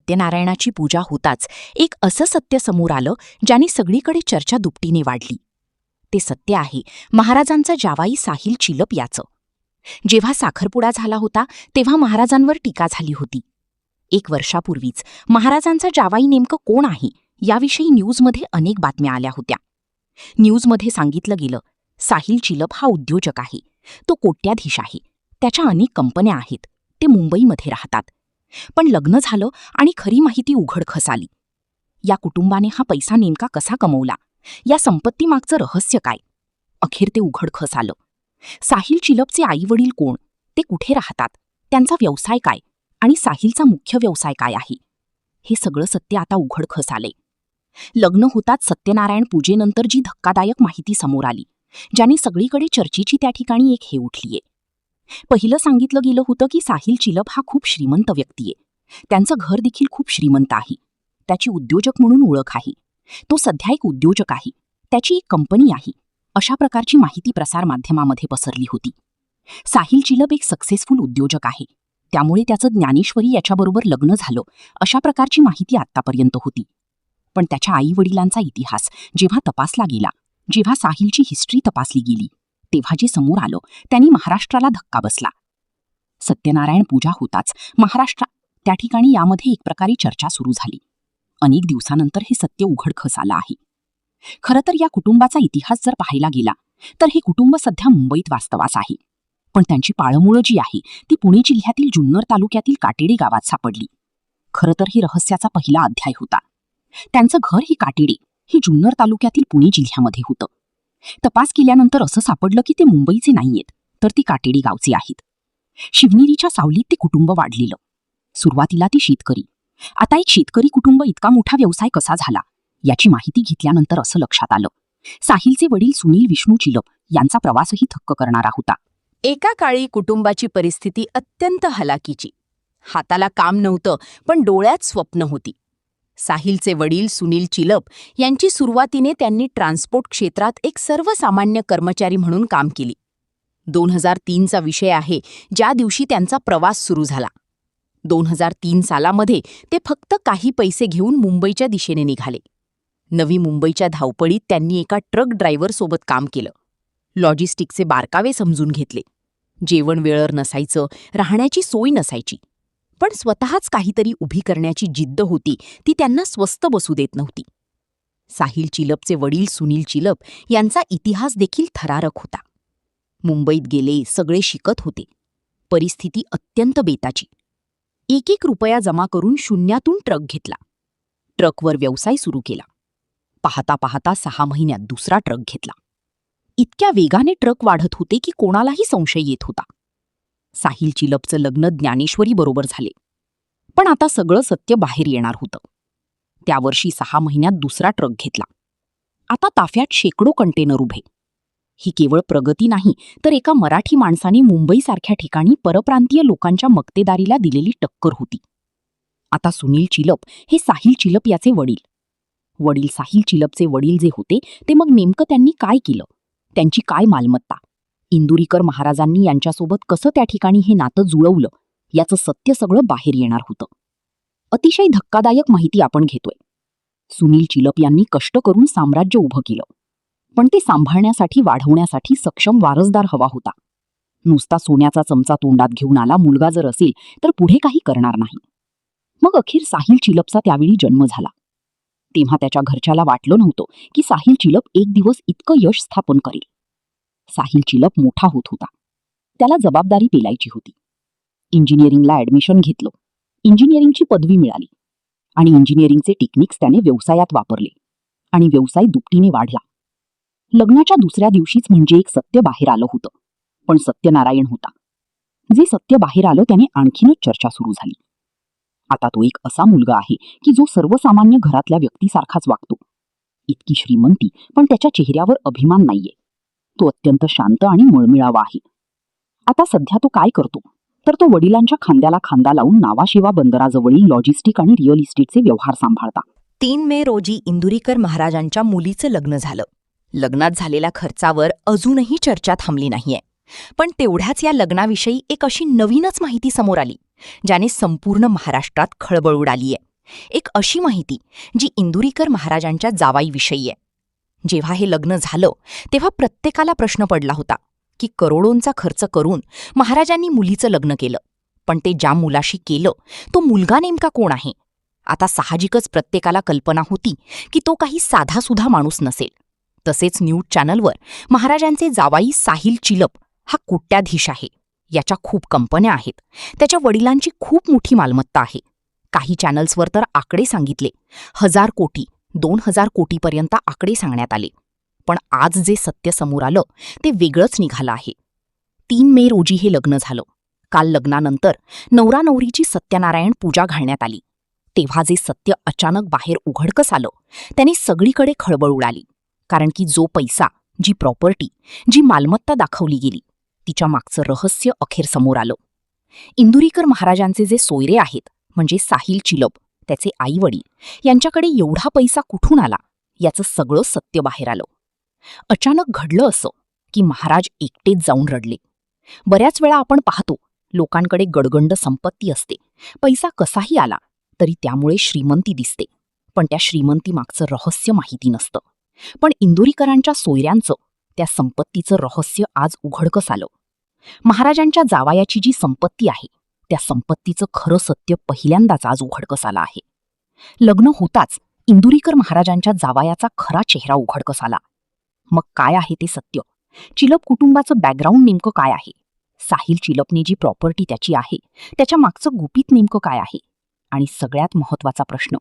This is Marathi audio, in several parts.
सत्यनारायणाची पूजा होताच एक असं सत्य समोर आलं ज्याने सगळीकडे चर्चा दुपटीने वाढली. ते सत्य आहे महाराजांचा जावाई साहिल चिलप याचं. जेव्हा साखरपुडा झाला होता तेव्हा महाराजांवर टीका झाली होती. 1 वर्षापूर्वीच महाराजांचा जावाई नेमकं कोण आहे याविषयी न्यूजमध्ये अनेक बातम्या आल्या होत्या. न्यूजमध्ये सांगितलं गेलं, साहिल चिलप हा उद्योजक आहे, तो कोट्याधीश आहे, त्याच्या अनेक कंपन्या आहेत, ते मुंबईमध्ये राहतात. पण लग्न झालं आणि खरी माहिती उघडखस आली. या कुटुंबाने हा पैसा नेमका कसा कमवला, या संपत्तीमागचं रहस्य काय, अखेर ते उघडखस आलं. साहिल चिलपचे आईवडील कोण, ते कुठे राहतात, त्यांचा व्यवसाय काय आणि साहिलचा मुख्य व्यवसाय काय आहे, हे सगळं सत्य आता उघडखस आलंय. लग्न होताच सत्यनारायण पूजेनंतर जी धक्कादायक माहिती समोर आली, ज्याने सगळीकडे चर्चेची त्या ठिकाणी एक हे उठलीये. पहिलं सांगितलं गेलं होतं की साहिल चिलप हा खूप श्रीमंत व्यक्ती आहे, त्यांचं घर देखील खूप श्रीमंत आहे, त्याची उद्योजक म्हणून ओळख आहे, तो सध्या एक उद्योजक आहे, त्याची एक कंपनी आहे, अशा प्रकारची माहिती प्रसारमाध्यमामध्ये पसरली होती. साहिल चिलप एक सक्सेसफुल उद्योजक आहे, त्यामुळे त्याचं ज्ञानेश्वरी याच्याबरोबर लग्न झालं, अशा प्रकारची माहिती आत्तापर्यंत होती. पण त्याच्या आईवडिलांचा इतिहास जेव्हा तपासला गेला, जेव्हा साहिलची हिस्ट्री तपासली गेली, तेव्हा जे समोर आलं त्यांनी महाराष्ट्राला धक्का बसला. सत्यनारायण पूजा होताच त्या ठिकाणी यामध्ये एक प्रकारे चर्चा सुरू झाली. अनेक दिवसानंतर हे सत्य उघडखस आलं आहे. खरं तर या कुटुंबाचा इतिहास जर पाहायला गेला तर हे कुटुंब सध्या मुंबईत वास्तवास आहे, पण त्यांची पाळमुळं जी आहे ती पुणे जिल्ह्यातील जुन्नर तालुक्यातील काटेडे गावात सापडली. खरं तर हे रहस्याचा पहिला अध्याय होता. त्यांचं घर हे काटेडे हे जुन्नर तालुक्यातील पुणे जिल्ह्यामध्ये होतं. तपास केल्यानंतर असं सापडलं की ते मुंबईचे नाहीयेत, तर ती काटेडी गावचे आहेत. शिवनेरीच्या सावलीत ते कुटुंब वाढलेलं. सुरुवातीला ते शेतकरी, आता एक शेतकरी कुटुंब इतका मोठा व्यवसाय कसा झाला याची माहिती घेतल्यानंतर असं लक्षात आलं, साहिलचे वडील सुनील विष्णू चिलप यांचा प्रवासही थक्क करणारा होता. एका काळी कुटुंबाची परिस्थिती अत्यंत हलाखीची. हाताला काम नव्हतं, पण डोळ्यात स्वप्न होती. साहिलचे वडील सुनील चिलप यांची सुरुवातीने त्यांनी ट्रान्सपोर्ट क्षेत्रात एक सर्वसामान्य कर्मचारी म्हणून काम केली. 2003चा विषय आहे ज्या दिवशी त्यांचा प्रवास सुरू झाला. 2003 सालामध्ये ते फक्त काही पैसे घेऊन मुंबईच्या दिशेने निघाले. नवी मुंबईच्या धावपळीत त्यांनी एका ट्रक ड्रायव्हरसोबत काम केलं. लॉजिस्टिकचे बारकावे समजून घेतले. जेवण वेळेवर नसायचं, राहण्याची सोय नसायची, पण स्वतःच काहीतरी उभी करण्याची जिद्द होती, ती त्यांना स्वस्थ बसू देत नव्हती. साहिल चिलपचे वडील सुनील चिलप यांचा इतिहास देखील थरारक होता. मुंबईत गेले, सगळे शिकत होते. परिस्थिती अत्यंत बेताची. 1-1 रुपया जमा करून शून्यातून ट्रक घेतला. ट्रकवर व्यवसाय सुरू केला. पाहता पाहता 6 महिन्यात दुसरा ट्रक घेतला. इतक्या वेगाने ट्रक वाढत होते की कोणालाही संशय येत होता. साहिल चिलपचं लग्न ज्ञानेश्वरी बरोबर झाले, पण आता सगळं सत्य बाहेर येणार होतं. त्या वर्षी 6 महिन्यात दुसरा ट्रक घेतला. आता ताफ्यात शेकडो कंटेनर उभे. ही केवळ प्रगती नाही, तर एका मराठी माणसाने मुंबईसारख्या ठिकाणी परप्रांतीय लोकांच्या मक्तेदारीला दिलेली टक्कर होती. आता सुनील चिलप हे साहिल चिलप याचे वडील साहिल चिलपचे वडील जे होते ते मग नेमकं त्यांनी काय केलं, त्यांची काय मालमत्ता, इंदुरीकर महाराजांनी यांच्यासोबत कसं त्या ठिकाणी हे नातं जुळवलं, याचं सत्य सगळं बाहेर येणार होतं. अतिशय धक्कादायक माहिती आपण घेतोय. सुनील चिलप यांनी कष्ट करून साम्राज्य उभं केलं, पण ते सांभाळण्यासाठी वाढवण्यासाठी सक्षम वारसदार हवा होता. नुसता सोन्याचा चमचा तोंडात घेऊन आला मुलगा जर असेल तर पुढे काही करणार नाही. मग अखेर साहिल चिलपचा त्यावेळी जन्म झाला. तेव्हा त्याच्या घरच्याला वाटलं नव्हतं की साहिल चिलप एक दिवस इतकं यश स्थापन करेल. साहिल चिलप मोठा होत होता, त्याला जबाबदारी पेलायची होती. इंजिनिअरिंगला ऍडमिशन घेतलं, इंजिनिअरिंगची पदवी मिळाली आणि इंजिनिअरिंगचे टेक्निक्स त्याने व्यवसायात वापरले आणि व्यवसाय दुपटीने वाढला. लग्नाच्या दुसऱ्या दिवशीच म्हणजे एक सत्य बाहेर आलं होतं, पण सत्यनारायण होता. जे सत्य बाहेर आलं त्याने आणखीनच चर्चा सुरू झाली. आता तो एक असा मुलगा आहे की जो सर्वसामान्य घरातल्या व्यक्तीसारखाच वागतो. इतकी श्रीमंती, पण त्याच्या चेहऱ्यावर अभिमान नाहीये. तो अत्यंत शांत आणि मळमिळावा आहे. आता सध्या तो काय करतो तर तो वडिलांच्या खांद्याला खांदा लावून नावाशेवा बंदराजवळील लॉजिस्टिक आणि रिअल इस्टेटचे व्यवहार सांभाळता. 3 मे रोजी इंदुरीकर महाराजांच्या मुलीचं लग्न झालं. लग्नात झालेल्या खर्चावर अजूनही चर्चा थांबली नाहीये, पण तेवढ्याच या लग्नाविषयी एक अशी नवीनच माहिती समोर आली ज्याने संपूर्ण महाराष्ट्रात खळबळ उडालीये. एक अशी माहिती जी इंदुरीकर महाराजांच्या जावाईविषयी आहे. जेव्हा हे लग्न झालं तेव्हा प्रत्येकाला प्रश्न पडला होता की करोडोंचा खर्च करून महाराजांनी मुलीचं लग्न केलं, पण ते ज्या मुलाशी केलं तो मुलगा नेमका कोण आहे? आता साहजिकच प्रत्येकाला कल्पना होती की तो काही साधासुधा माणूस नसेल. तसेच न्यूज चॅनलवर महाराजांचे जावाई साहिल चिलप हा कोट्याधीश आहे. याच्या खूप कंपन्या आहेत. त्याच्या वडिलांची खूप मोठी मालमत्ता आहे. काही चॅनल्सवर तर आकडे सांगितले 1000 कोटी 2000 कोटीपर्यंत आकडे सांगण्यात आले. पण आज जे सत्य समोर आलं ते वेगळंच निघालं आहे. 3 मे रोजी हे लग्न झालं. काल लग्नानंतर नवरा नवरीची सत्यनारायण पूजा घालण्यात आली. तेव्हा जे सत्य अचानक बाहेर उघडकस आलं त्याने सगळीकडे खळबळ उडाली. कारण की जो पैसा, जी प्रॉपर्टी, जी मालमत्ता दाखवली गेली तिच्या मागचं रहस्य अखेर समोर आलं. इंदुरीकर महाराजांचे जे सोयरे आहेत म्हणजे साहिल चिलप, त्याचे आईवडील, यांच्याकडे एवढा पैसा कुठून आला याचं सगळं सत्य बाहेर आलं. अचानक घडलं असं की महाराज एकटेच जाऊन रडले. बऱ्याच वेळा आपण पाहतो लोकांकडे गडगंड संपत्ती असते, पैसा कसाही आला तरी त्यामुळे श्रीमंती दिसते, पण त्या श्रीमंतीमागचं रहस्य माहिती नसतं. पण इंदुरीकरांच्या सोयऱ्यांचं त्या संपत्तीचं रहस्य आज उघडकस आलं. महाराजांच्या जावायाची जी संपत्ती आहे त्या संपत्तीचं खरं सत्य पहिल्यांदाच आज उघडकस आलं आहे. लग्न होताच इंदुरीकर महाराजांच्या जावायाचा खरा चेहरा उघडकस आला. मग काय आहे ते सत्य? चिलप कुटुंबाचं बॅकग्राऊंड नेमकं काय आहे? साहिल चिलपने जी प्रॉपर्टी त्याची आहे त्याच्या मागचं गुपित नेमकं काय आहे? आणि सगळ्यात महत्त्वाचा प्रश्न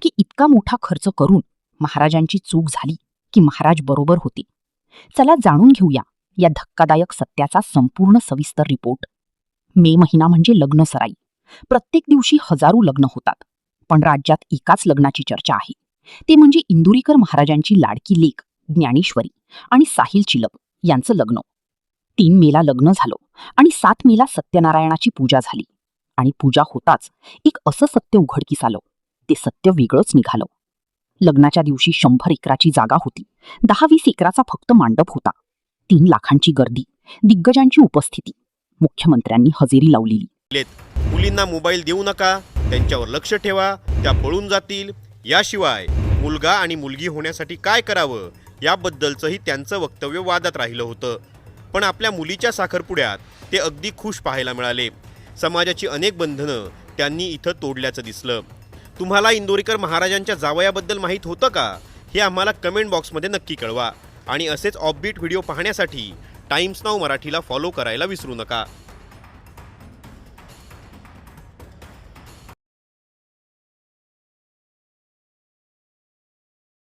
की इतका मोठा खर्च करून महाराजांची चूक झाली की महाराज बरोबर होते? चला जाणून घेऊया या धक्कादायक सत्याचा संपूर्ण सविस्तर रिपोर्ट. मे महिना म्हणजे लग्न सराई. प्रत्येक दिवशी हजारो लग्न होतात, पण राज्यात एकाच लग्नाची चर्चा आहे. ते म्हणजे इंदुरीकर महाराजांची लाडकी लेक ज्ञानेश्वरी आणि साहिल चिलप यांचं लग्न. 3 मेला लग्न झालं आणि 7 मेला सत्यनारायणाची पूजा झाली. आणि पूजा होताच एक असं सत्य उघडकीस आलं. ते सत्य वेगळंच निघालं. लग्नाच्या दिवशी 100 एकराची जागा होती. 10-20 एकराचा फक्त मांडप होता. 3 लाखांची गर्दी, दिग्गजांची उपस्थिती, मुख्यमंत्र्यांनी हजेरी लावलेली. मुलींना मोबाईल देऊ नका, त्यांच्यावर लक्ष ठेवा, त्या पळून जातील. याशिवाय मुलगा आणि मुलगी होण्यासाठी काय करावं याबद्दलचंही त्यांचं वक्तव्य वादात राहिलं होतं. पण आपल्या मुलीच्या साखरपुड्यात ते अगदी खुश पाहायला मिळाले. समाजाची अनेक बंधनं त्यांनी इथं तोडल्याचं दिसलं. तुम्हाला इंदुरीकर महाराजांच्या जावयाबद्दल माहीत होतं का? हे आम्हाला कमेंट बॉक्समध्ये नक्की कळवा. आणि असेच ऑफबीट व्हिडिओ पाहण्यासाठी टाइम्स नाऊ मराठीला फॉलो करायला विसरू नका.